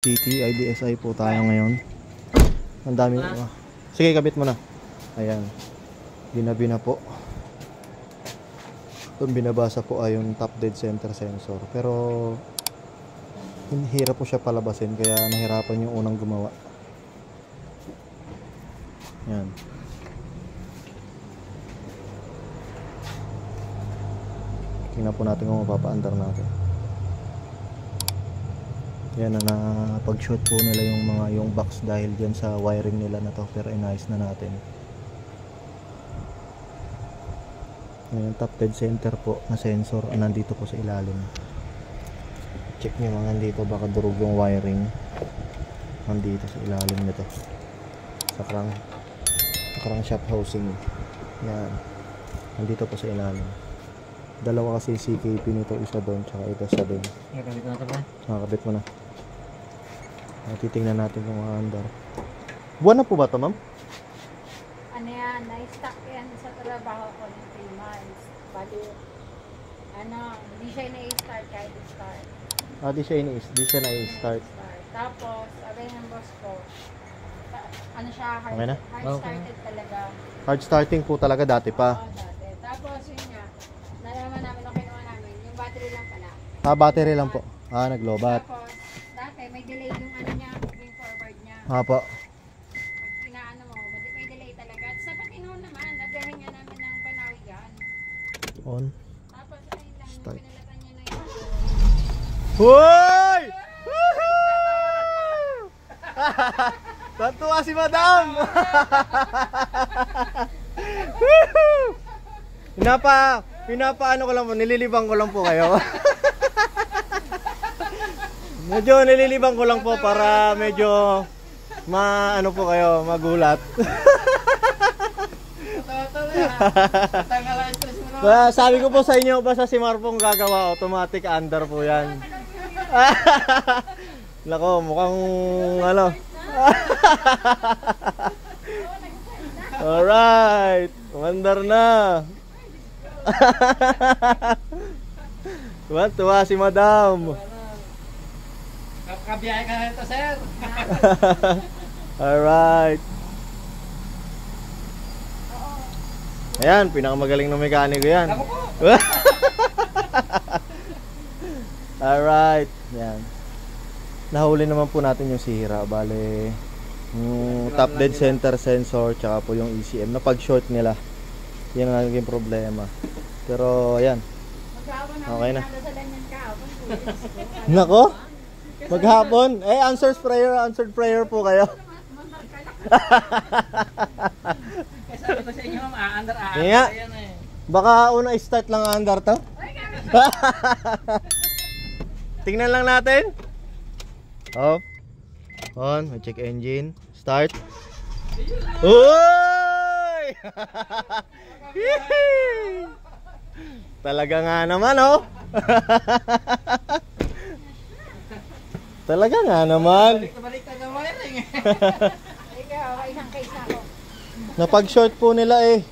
City IDSI po tayo ngayon. Ang dami. Sige, kabit mo na. Ayan. Ginabi na po. Itong binabasa po ay yung top dead center sensor. Pero hirap po siya palabasin, kaya nahirapan yung unang gumawa. Yan. Tingnan po natin kung mapapaandar natin. Yan na pag-shoot po nila yung box dahil dyan sa wiring nila na to, pero inayos na natin. Ngayon, top dead center po na sensor nandito po sa ilalim. Check nyo mga nandito, baka durog yung wiring. Nandito sa ilalim nito sa crankshaft housing. Yan, nandito po sa ilalim. Dalawa kasi CKP nito, isa doon tsaka ito sa doon. Nakabit mo na ito ba? Nakabit mo na. Titingnan natin kung maandar. Buwan na po ba ito, ma'am? Ano yan, na-stock yan sa trabaho ko ng 3 months. Bali, hindi siya na-start kahit start. Di siya na-start. Tapos, sabi ng boss ko, hard started talaga. Hard starting po talaga dati pa. Oo, dati. Tapos, yun nga, nalaman namin, kinuha namin, yung battery lang pala. Battery lang po. Naglobat. Tapos, dati, may delay yung niya, moving forward niya. Po. Pag pinaano mo, may delay talaga. At sapat inuun naman, nagahin nga namin ng panawigan. On. Tapos, ayun lang, nung pinalatan niya na yun. Hoy! Tantuwa si Madam! Pinapaano ko lang po, nililibang ko lang po kayo. Medyo nililibang ko lang po para medyo ano po kayo, magulat. Sabi ko po sa inyo, basta si Marpong gagawa, automatic under po yan. Nako, mukhang ano. Alright, mandar na. Tuwa si Madam. Kabiyahe ka na ito, sir. Alright. Ayan, pinakamagaling na mekaniko yan. Alright, yan. Nahuli naman po natin yung sira. Bale, yung top dead center sensor tsaka po yung ECM na pag-short nila. Yan ang naging problema. Pero ayan, okay na. Nako, maghapon. Answered prayer po kayo. Sabi ko sa inyo, aandar Nga. yan eh. Baka una start lang andar to. Tingnan lang natin. Off. On. Check engine. Start. Uy! Talaga nga naman, oh. Talaga nga naman. Balik-balik na wiring eh. Okay, isang case na ako. Napag-short po nila eh.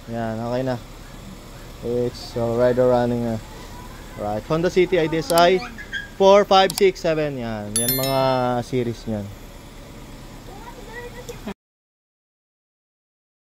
Yan, okay na. It's already running na. Right, Honda City IDSI 4, 5, 6, 7. Yan mga series niyan.